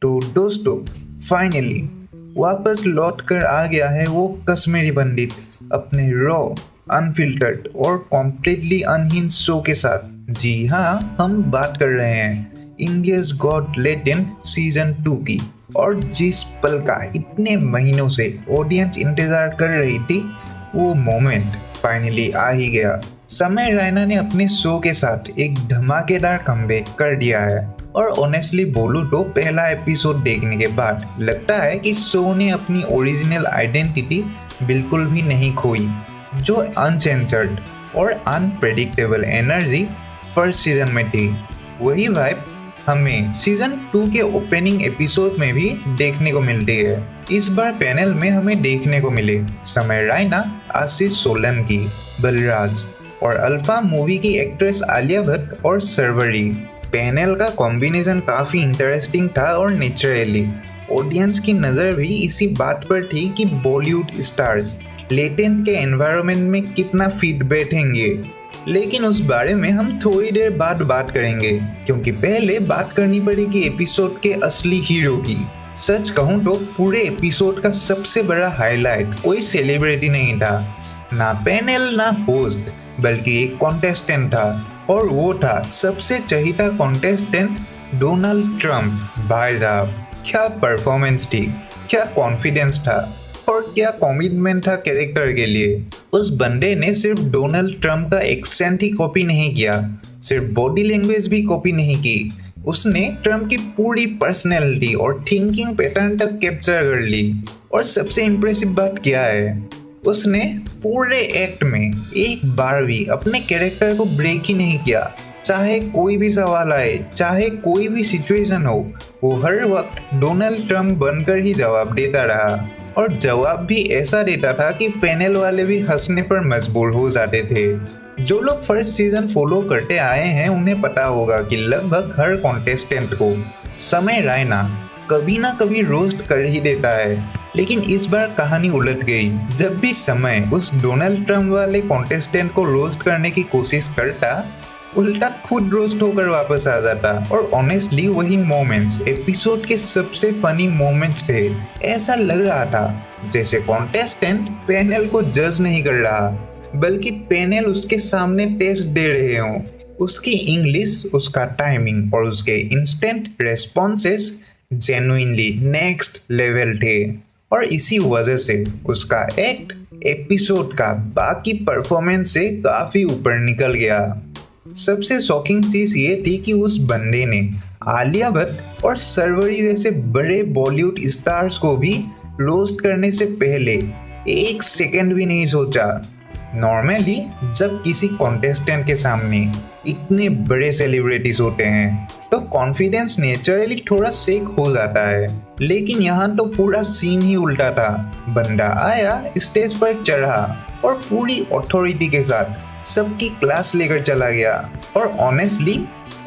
तो दोस्तों फाइनली वापस लौट कर आ गया है वो कश्मीरी पंडित अपने रॉ अनफिल्टर्ड और कॉम्प्लीटली अनहिंज शो के साथ। जी हाँ, हम बात कर रहे हैं इंडियाज गॉट लेटेंट सीजन 2 की। और जिस पल का इतने महीनों से ऑडियंस इंतजार कर रही थी वो मोमेंट फाइनली आ ही गया। समय रैना ने अपने शो के साथ एक धमाकेदार कमबैक कर दिया है और ऑनेस्टली बोलूं तो पहला एपिसोड देखने के बाद लगता है कि शो ने अपनी ओरिजिनल आइडेंटिटी बिल्कुल भी नहीं खोई। जो अनसेंसर्ड और अनप्रेडिक्टेबल एनर्जी फर्स्ट सीजन में थी वही वाइब हमें सीजन 2 के ओपनिंग एपिसोड में भी देखने को मिलती है। इस बार पैनल में हमें देखने को मिले समय रैना, आशीष सोलंकी, बलराज और अल्फा मूवी की एक्ट्रेस आलिया भट्ट और सर्वरी। पैनल का कॉम्बिनेशन काफी इंटरेस्टिंग था और नेचुरली ऑडियंस की नज़र भी इसी बात पर थी कि बॉलीवुड स्टार्स लेटेंट के एनवायरनमेंट में कितना फिट बैठेंगे। लेकिन उस बारे में हम थोड़ी देर बाद बात करेंगे, क्योंकि पहले बात करनी पड़ेगी एपिसोड के असली हीरो की। सच कहूँ तो पूरे एपिसोड का सबसे बड़ा हाईलाइट कोई सेलिब्रिटी नहीं था, ना पैनल ना होस्ट, बल्कि एक कॉन्टेस्टेंट था और वो था सबसे चहीता कॉन्टेस्टेंट डोनाल्ड ट्रंप। भाई साहब, क्या परफॉर्मेंस थी, क्या कॉन्फिडेंस था और क्या कमिटमेंट था कैरेक्टर के लिए। उस बंदे ने सिर्फ डोनाल्ड ट्रंप का एक्सेंट ही कॉपी नहीं किया, सिर्फ बॉडी लैंग्वेज भी कॉपी नहीं की, उसने ट्रंप की पूरी पर्सनैलिटी और थिंकिंग पैटर्न तक कैप्चर कर ली। और सबसे इम्प्रेसिव बात क्या है, उसने पूरे एक्ट में एक बार भी अपने कैरेक्टर को ब्रेक ही नहीं किया। चाहे कोई भी सवाल आए, चाहे कोई भी सिचुएशन हो, वो हर वक्त डोनाल्ड ट्रंप बनकर ही जवाब देता रहा। और जवाब भी ऐसा देता था कि पैनल वाले भी हंसने पर मजबूर हो जाते थे। जो लोग फर्स्ट सीजन फॉलो करते आए हैं उन्हें पता होगा कि लगभग हर कॉन्टेस्टेंट को समय रैना कभी ना कभी रोस्ट कर ही देता है। लेकिन इस बार कहानी उलट गई। जब भी समय उस डोनाल्ड ट्रंप वाले कॉन्टेस्टेंट को रोस्ट करने की कोशिश करता, उल्टा खुद रोस्ट होकर वापस आ जाता। और ऑनेस्टली वही मोमेंट्स एपिसोड के सबसे फनी मोमेंट्स थे। ऐसा लग रहा था जैसे कॉन्टेस्टेंट पैनल को जज नहीं कर रहा, बल्कि पैनल उसके सामने टेस्ट दे रहे हों। उसकी इंग्लिश, उसका टाइमिंग और उसके instant responses genuinely next level थे। और इसी वजह से उसका एक्ट एपिसोड का बाकी परफॉर्मेंस से काफी ऊपर निकल गया। सबसे शॉकिंग चीज ये थी कि उस बंदे ने आलिया भट्ट और सर्वरी जैसे बड़े बॉलीवुड स्टार्स को भी रोस्ट करने से पहले एक सेकंड भी नहीं सोचा। नॉर्मली जब किसी कॉन्टेस्टेंट के सामने इतने बड़े सेलिब्रिटीज होते हैं तो कॉन्फिडेंस नेचुरली थोड़ा शेक हो जाता है, लेकिन यहाँ तो पूरा सीन ही उल्टा था। बंदा आया, स्टेज पर चढ़ा और पूरी अथॉरिटी के साथ सबकी क्लास लेकर चला गया। और ऑनेस्टली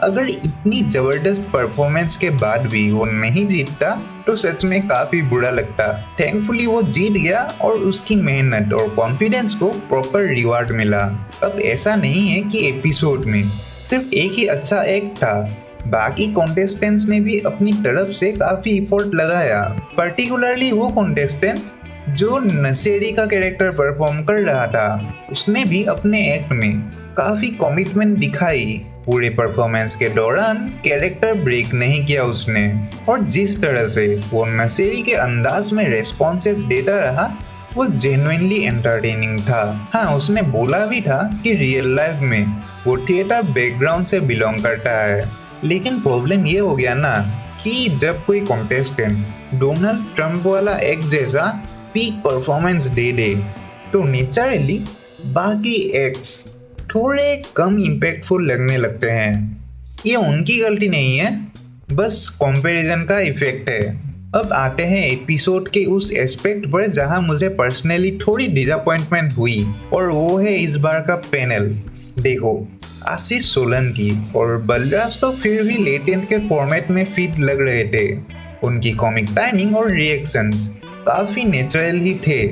अगर इतनी जबरदस्त परफॉर्मेंस के बाद भी वो नहीं जीतता तो सच में काफी बुरा लगता। थैंकफुली वो जीत गया और उसकी मेहनत और कॉन्फिडेंस को प्रॉपर रिवार्ड मिला। अब ऐसा नहीं है कि एपिसोड में सिर्फ एक ही अच्छा एक्ट था, बाकी कॉन्टेस्टेंट्स ने भी अपनी तरफ से काफी एफर्ट लगाया। पर्टिकुलरली वो कॉन्टेस्टेंट जो नशेड़ी का कैरेक्टर परफॉर्म कर रहा था, उसने भी अपने एक्ट में काफी कमिटमेंट दिखाई। पूरे परफॉर्मेंस के दौरान कैरेक्टर ब्रेक नहीं किया उसने। और जिस तरह से वो नशेड़ी के अंदाज में रेस्पॉन्सेस देता रहा वो जेन्युइनली एंटरटेनिंग था। हाँ, उसने बोला भी था कि रियल लाइफ में वो थिएटर बैकग्राउंड से बिलोंग करता है। लेकिन प्रॉब्लम ये हो गया ना कि जब कोई कॉन्टेस्टेंट डोनाल्ड ट्रंप वाला एक्ट जैसा पीक परफॉर्मेंस दे दे तो नेचुरली बाकी एक्ट्स थोड़े कम इम्पैक्टफुल लगने लगते हैं। ये उनकी गलती नहीं है, बस कंपैरिजन का इफेक्ट है। अब आते हैं एपिसोड के उस एस्पेक्ट पर जहां मुझे पर्सनली थोड़ी डिसअपॉइंटमेंट हुई, और वो है इस बार का पैनल। देखो, आशीष सोलंकी और बलराज तो फिर भी लेटेंट के फॉर्मेट में फिट लग रहे थे। उनकी कॉमिक टाइमिंग और रिएक्शंस काफी नेचुरल ही थे।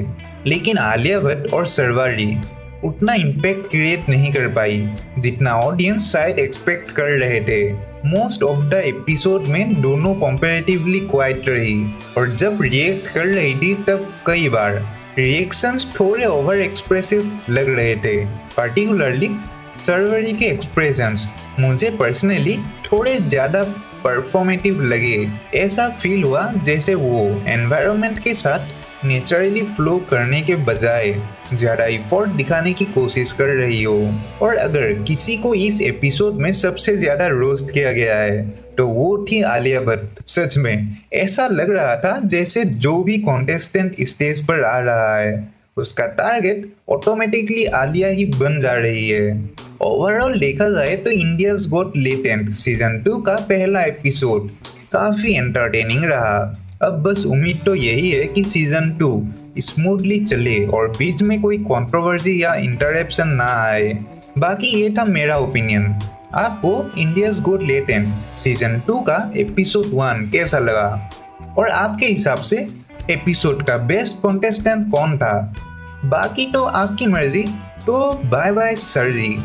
लेकिन आलिया भट्ट और सर्वरी उतना इम्पैक्ट क्रिएट नहीं कर पाई जितना ऑडियंस शायद एक्सपेक्ट कर रहे थे। मोस्ट ऑफ द एपिसोड में दोनों कंपैरेटिवली क्वाइट रही और जब रिएक्ट कर रही थी तब कई बार रिएक्शंस थोड़े ओवर एक्सप्रेसिव लग रहे थे। पर्टिकुलरली सर्वरी के एक्सप्रेशंस मुझे पर्सनली थोड़े ज़्यादा परफॉर्मेटिव लगे। ऐसा फील हुआ जैसे वो एनवायरनमेंट के साथ नेचुरली फ्लो करने के बजाय ज़्यादा इफोर्ट दिखाने की कोशिश कर रही हो। और अगर किसी को इस एपिसोड में सबसे ज़्यादा रोस्ट किया गया है तो वो थी आलिया भट्ट। सच में ऐसा लग रहा था जैसे जो भी कॉन्टेस्टेंट स्टेज पर आ रहा है उसका टारगेट ऑटोमेटिकली आलिया ही बन जा रही है। ओवरऑल देखा जाए तो इंडियाज गॉट लेटेंट सीजन 2 का पहला एपिसोड काफ़ी एंटरटेनिंग रहा। अब बस उम्मीद तो यही है कि सीजन 2 स्मूथली चले और बीच में कोई कंट्रोवर्सी या इंटरप्शन ना आए। बाकी ये था मेरा ओपिनियन। आपको इंडियाज गॉट लेटेंट सीजन 2 का एपिसोड 1 कैसा लगा और आपके हिसाब से एपिसोड का बेस्ट कॉन्टेस्टेंट कौन था? बाकी तो आपकी मर्जी। तो बाय बाय सर जी।